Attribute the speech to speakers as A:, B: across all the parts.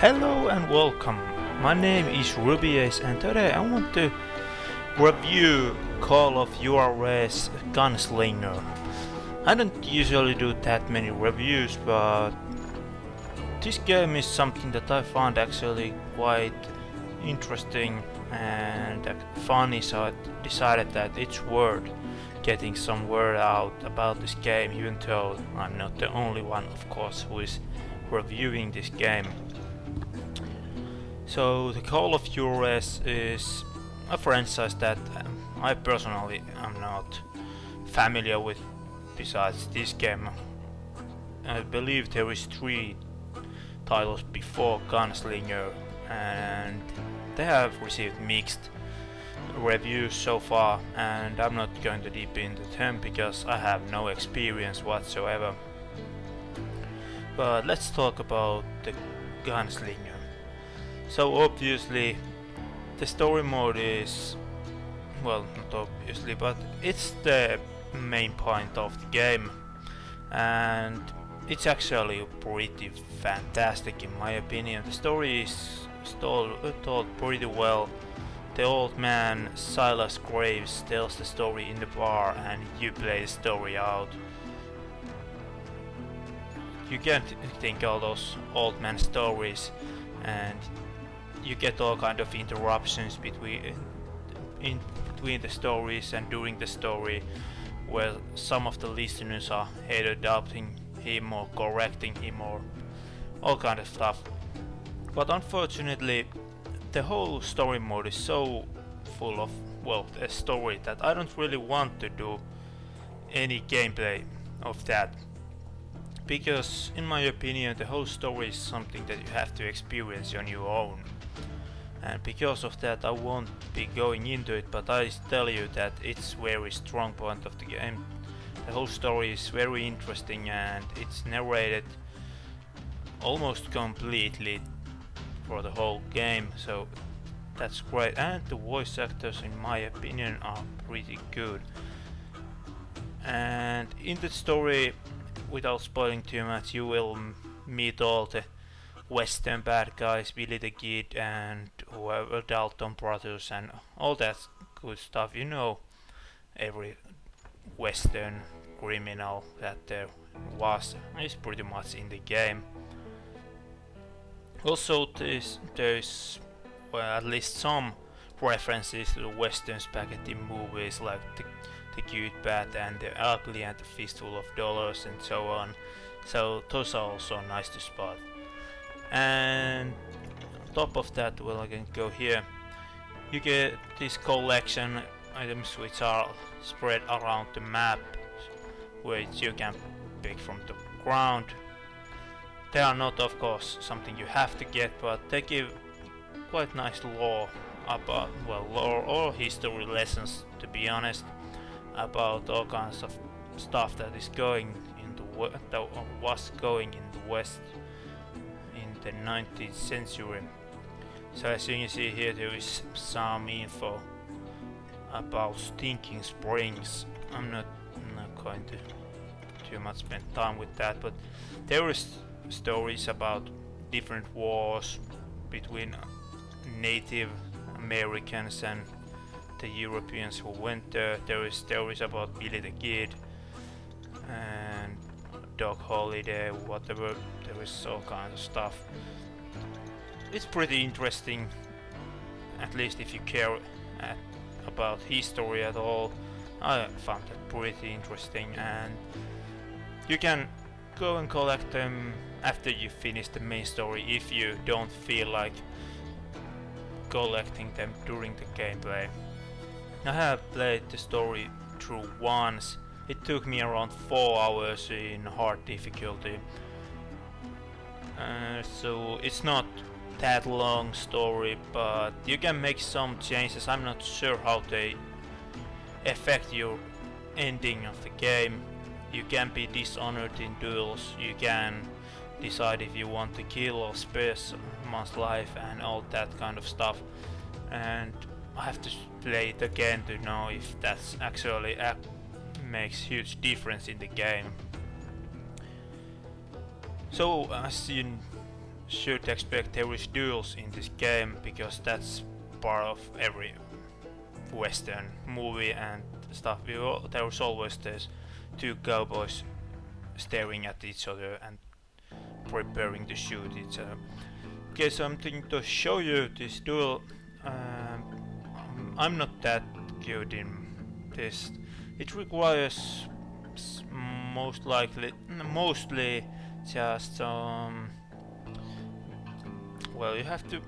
A: Hello and welcome. My name is Rubies and today I want to review Call of Juarez Gunslinger. I don't usually do that many reviews, but this game is something that I found actually quite interesting and funny, so I decided that it's worth getting some word out about this game, even though I'm not the only one, of course, who is reviewing this game. So the Call of Juarez is a franchise that I personally am not familiar with besides this game. I believe there is 3 titles before Gunslinger and they have received mixed reviews so far, and I'm not going to deep into them because I have no experience whatsoever. But let's talk about the Gunslinger. So obviously the story mode is, well, not obviously, but it's the main point of the game, and it's actually pretty fantastic in my opinion. The story is told pretty well. The old man Silas Graves tells the story in the bar and you play the story out. You can't think all those old man stories, and you get all kind of interruptions between the stories and during the story, where some of the listeners are either doubting him or correcting him or all kind of stuff. But unfortunately, the whole story mode is so full of, well, a story that I don't really want to do any gameplay of that. Because in my opinion the whole story is something that you have to experience on your own. And because of that I won't be going into it, but I tell you that it's very strong point of the game. The whole story is very interesting and it's narrated almost completely for the whole game, so that's great. And the voice actors in my opinion are pretty good. And in the story, without spoiling too much, you will meet all the Western bad guys, Billy the Kid and whoever, Dalton brothers and all that good stuff. You know, every Western criminal that there was is pretty much in the game. Also there's well, at least some references to the Western spaghetti movies like the Cute Bat and the Ugly and the Fistful of Dollars and so on. So those are also nice to spot. And on top of that, well, I can go here. You get this collection items which are spread around the map, which you can pick from the ground. They are not, of course, something you have to get, but they give quite nice lore about, well, lore or history lessons, to be honest, about all kinds of stuff that is going in the that was going in the West in the 19th century. So as you can see here, there is some info about Stinking Springs. I'm not going to too much spend time with that, but there is stories about different wars between Native Americans and the Europeans who went there. There is stories about Billy the Kid and Doc Holliday, whatever. There is all kinds of stuff. It's pretty interesting, at least if you care about history at all. I found that pretty interesting, and you can go and collect them after you finish the main story if you don't feel like collecting them during the gameplay. I have played the story through once. It took me around 4 hours in hard difficulty. So it's not that long story, but you can make some changes. I'm not sure how they affect your ending of the game. You can be dishonored in duels, you can decide if you want to kill or spare someone's life and all that kind of stuff. And I have to play it again to know if that's actually makes huge difference in the game. So as you should expect there is duels in this game, because that's part of every Western movie and stuff. There's always these two cowboys staring at each other and preparing to shoot each other. Okay, something to show you this duel. I'm not that good in this. It requires mostly just well, you have to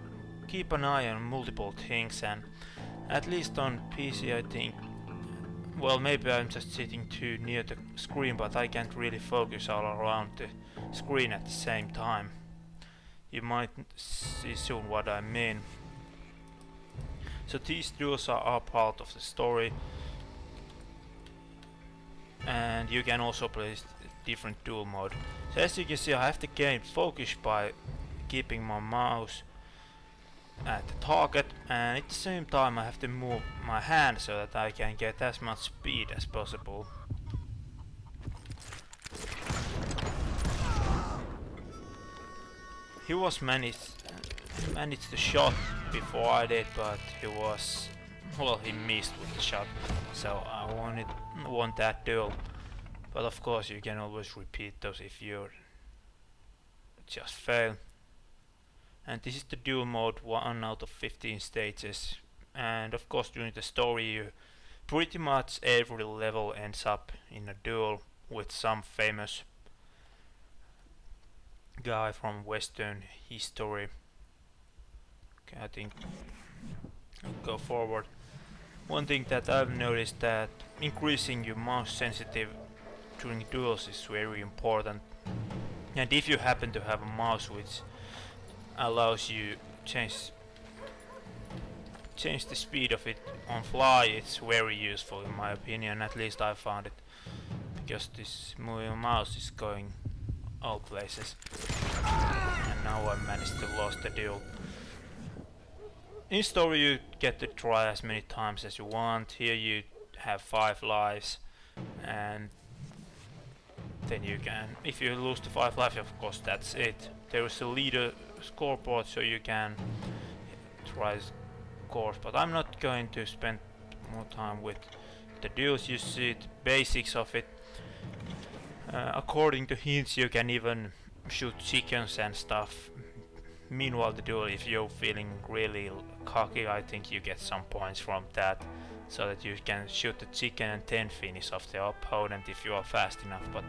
A: keep an eye on multiple things, and at least on PC I think, well, maybe I'm just sitting too near the screen, but I can't really focus all around the screen at the same time. You might see soon what I mean. So these duels are part of the story, and you can also play different duel mode. So as you can see, I have to gain focus by keeping my mouse at the target, and at the same time I have to move my hand so that I can get as much speed as possible. He was managed the shot before I did, but he was, well, he missed with the shot, so I want that duel. But of course you can always repeat those if you just fail. And this is the duel mode, 1 out of 15 stages. And of course during the story pretty much every level ends up in a duel with some famous guy from Western history. Okay, I think I'll go forward. One thing that I've noticed, that increasing your mouse sensitive during duels is very important. And if you happen to have a mouse which allows you change the speed of it on fly, it's very useful in my opinion. At least I found it, because this moving mouse is going all places. And now I managed to lose the duel. In story you get to try as many times as you want. Here you have 5 lives, and then you can, if you lose the 5 lives, of course that's it. There is a leader scoreboard, so you can try scores, but I'm not going to spend more time with the duels. You see the basics of it. According to hints you can even shoot chickens and stuff. Meanwhile the duel, if you're feeling really cocky, I think you get some points from that, so that you can shoot the chicken and then finish off the opponent if you are fast enough, but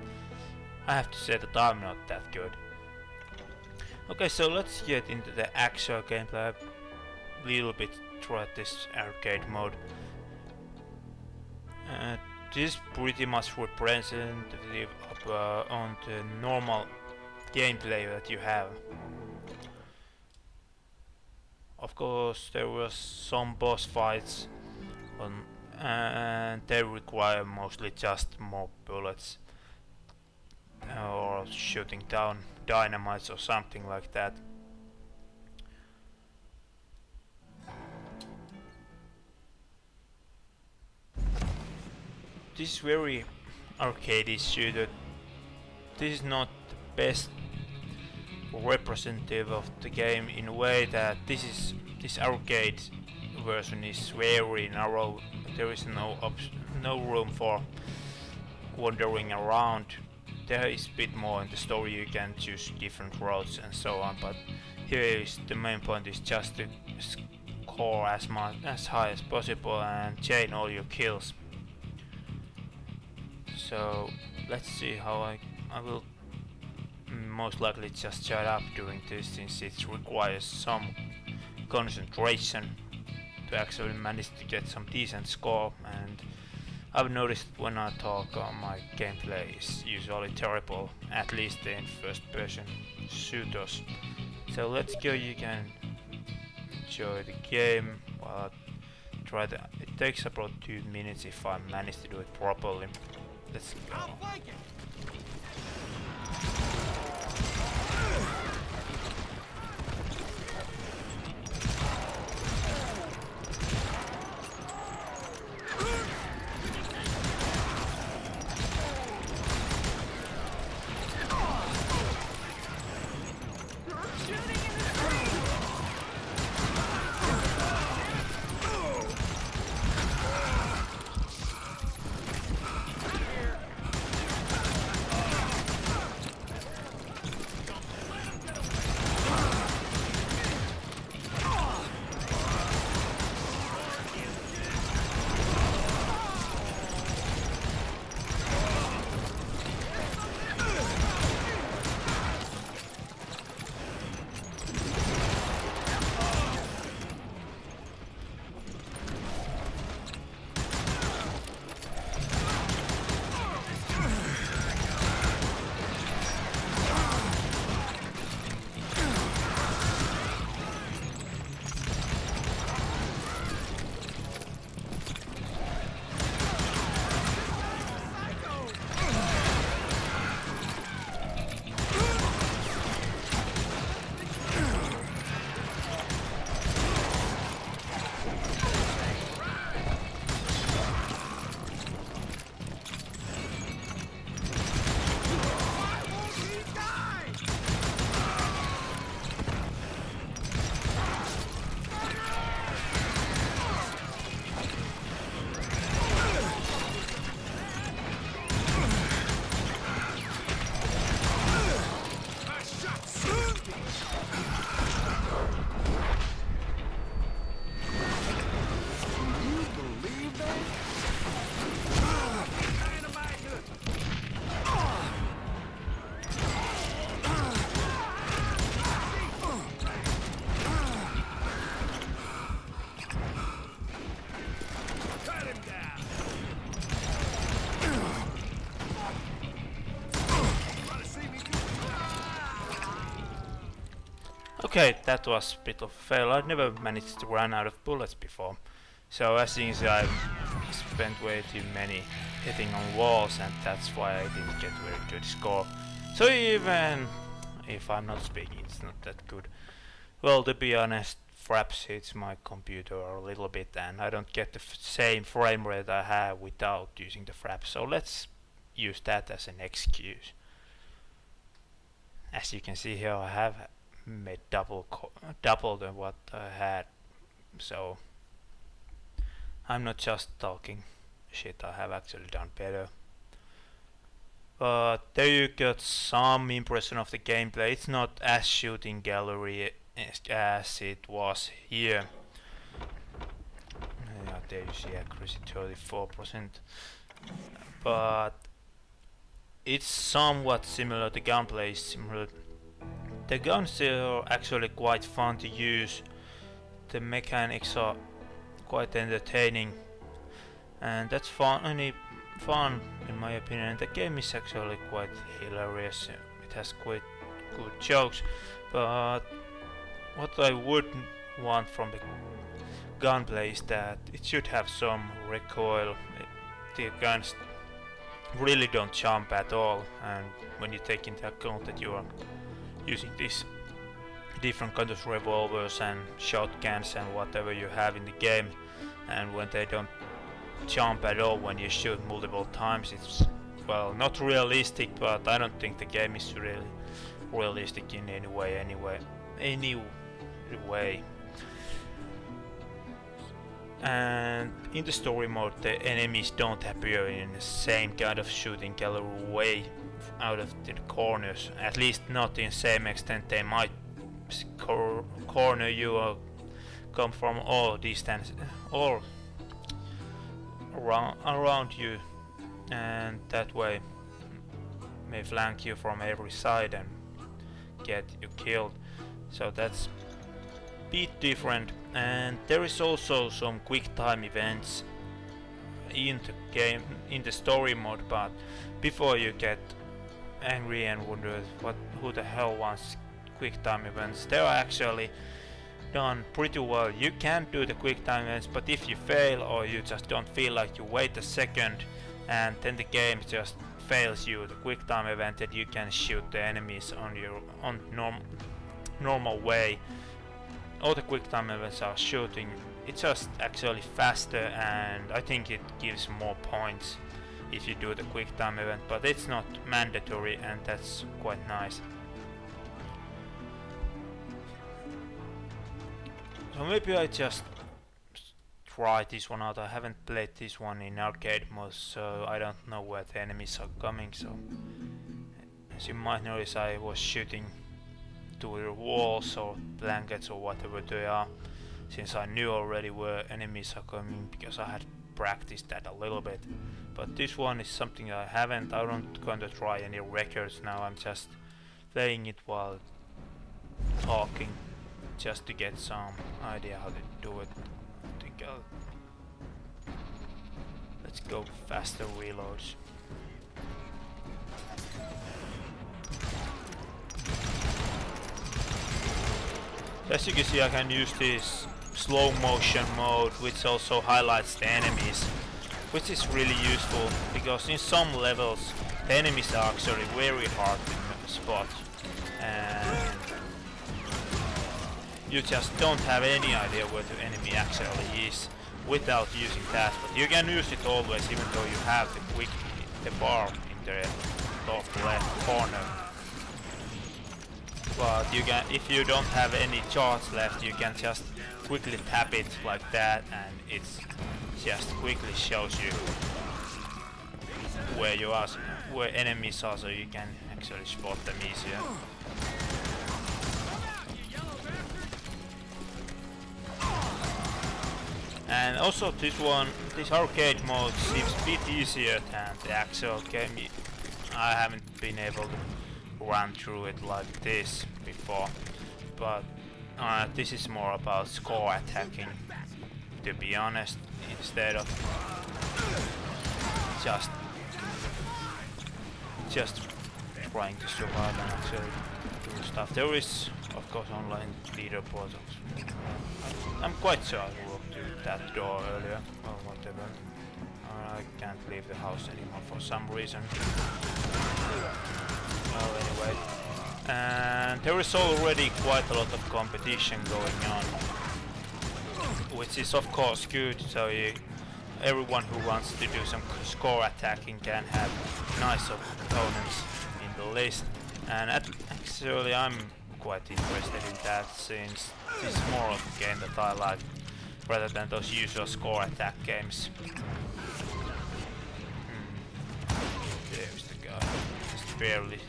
A: I have to say that I'm not that good. Okay, so let's get into the actual gameplay. A little bit tried this arcade mode. This is pretty much representative of on the normal gameplay that you have. Of course there was some boss fights and they require mostly just more bullets or shooting down dynamites or something like that. This is very arcadey shooter. This is not the best representative of the game, in a way that this arcade version is very narrow. There is no room for wandering around. There is a bit more in the story, you can choose different roads and so on, but here is the main point is just to score as high as possible and chain all your kills. So let's see how I will most likely just shut up during this, since it requires some concentration to actually manage to get some decent score, and I've noticed when I talk my gameplay is usually terrible, at least in first person shooters. So let's go, you can enjoy the game while I try to, it takes about 2 minutes if I manage to do it properly. Let's go. Okay, that was a bit of a fail. I've never managed to run out of bullets before. So I think I've spent way too many hitting on walls, and that's why I didn't get very good score. So even if I'm not speaking, it's not that good. Well, to be honest, fraps hits my computer a little bit, and I don't get the same frame rate I have without using the fraps. So let's use that as an excuse. As you can see here, I have made double than what I had. So I'm not just talking shit, I have actually done better. But there you got some impression of the gameplay. It's not as shooting gallery as it was here. Yeah, there you see accuracy 34%. But it's somewhat similar, the gunplay is similar. The guns are actually quite fun to use. The mechanics are quite entertaining, and that's fun in my opinion. The game is actually quite hilarious. It has quite good jokes, but what I would want from the gunplay is that it should have some recoil. The guns really don't jump at all, and when you take into account that you are using these different kinds of revolvers and shotguns and whatever you have in the game, and when they don't jump at all when you shoot multiple times, it's, well, not realistic, but I don't think the game is really realistic in any way. And in the story mode, the enemies don't appear in the same kind of shooting gallery way out of the corners, at least not in the same extent. They might corner you or come from all distance or around you, and that way may flank you from every side and get you killed. So that's a bit different. And there is also some quick time events in the game, in the story mode, but before you get angry and wonder who the hell wants quick time events, they are actually done pretty well. You can do the quick time events, but if you fail or you just don't feel like, you wait a second and then the game just fails you the quick time event, and you can shoot the enemies on your normal way. All the quick time events are shooting. It's just actually faster, and I think it gives more points if you do the quick time event, but it's not mandatory, and that's quite nice. So maybe I just try this one out. I haven't played this one in arcade mode, so I don't know where the enemies are coming. So as you might notice, I was shooting to the walls or blankets or whatever they are, since I knew already where enemies are coming because I had practiced that a little bit. But this one is something I haven't. I don't going to try any records now. I'm just playing it while talking, just to get some idea how to do it. I think let's go faster reloads. As you can see, I can use this slow motion mode, which also highlights the enemies, which is really useful because in some levels the enemies are actually very hard to spot, and you just don't have any idea where the enemy actually is without using that. But you can use it always, even though you have the bar in the top left corner. But you can, if you don't have any charge left, you can just quickly tap it like that, and it just quickly shows you where you are, where enemies are, so you can actually spot them easier. And also this arcade mode seems a bit easier than the actual game. I haven't been able to run through it like this before, but this is more about score attacking, to be honest, instead of just trying to survive and actually do stuff. There is of course online leaderboard. I'm quite sure I walked through that door earlier, or whatever. I can't leave the house anymore for some reason. Well, anyway. And there is already quite a lot of competition going on, which is of course good, so everyone who wants to do some score attacking can have nice opponents in the list. And actually I'm quite interested in that, since this is more of a game that I like rather than those usual score attack games. There's the guy. Just barely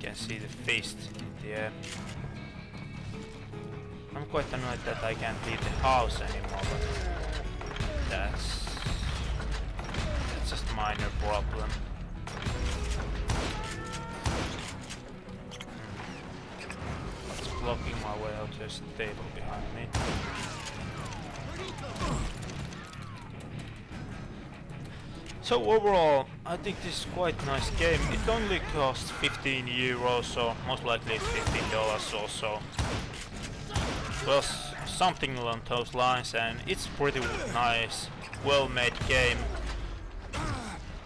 A: can see the fist in the air. I'm quite annoyed that I can't leave the house anymore, but that's just a minor problem. What's blocking my way out? There's a table behind me. So overall, I think this is quite a nice game. It only costs 15 euros, or most likely $15 or so. Well, something along those lines, and it's pretty nice, well-made game.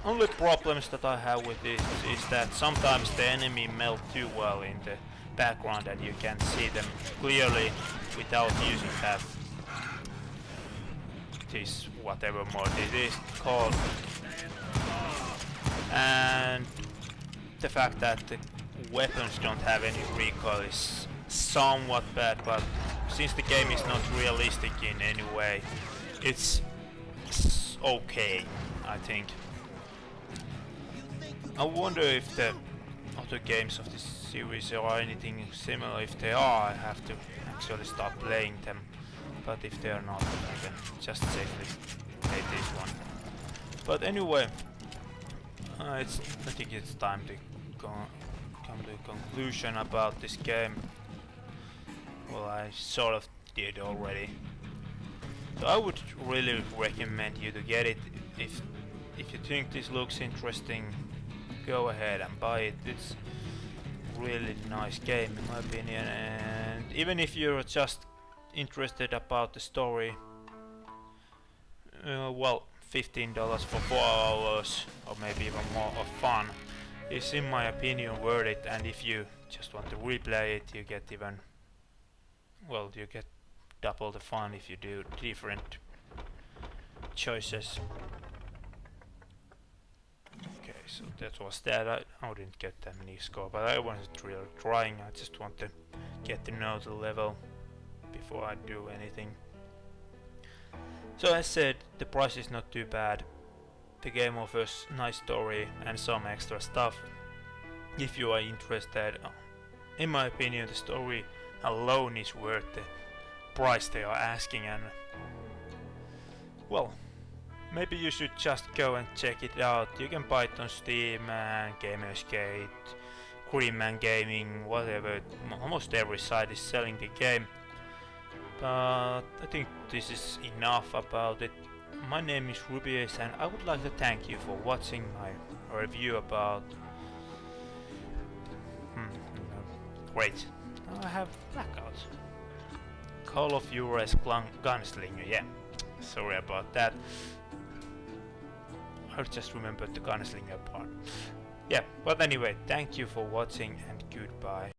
A: Only problems that I have with this is that sometimes the enemy melt too well in the background and you can see them clearly without using that. This whatever mode it is called. And the fact that the weapons don't have any recoil is somewhat bad, but since the game is not realistic in any way, it's okay, I think. I wonder if the other games of this series are anything similar. If they are, I have to actually start playing them, but if they are not, I can just safely play this one. But anyway, I think it's time to come to a conclusion about this game. Well, I sort of did already. So I would really recommend you to get it. If you think this looks interesting, go ahead and buy it. It's really nice game in my opinion, and even if you're just interested about the story, well, $15 for 4 hours or maybe even more of fun is in my opinion worth it. And if you just want to replay it, you get even, well, you get double the fun if you do different choices. Okay, so that was that. I didn't get that many score, but I wasn't really trying. I just want to get to know the level before I do anything. So as said, the price is not too bad. The game offers nice story and some extra stuff if you are interested. In my opinion, the story alone is worth the price they are asking, and well, maybe you should just go and check it out. You can buy it on Steam and Gamersgate, Greenman Gaming, whatever. Almost every site is selling the game. But I think this is enough about it. My name is Rubius, and I would like to thank you for watching my review about... Great. I have blackout. Call of Juarez Gunslinger, yeah. Sorry about that. I just remembered the Gunslinger part. Yeah, but anyway, thank you for watching and goodbye.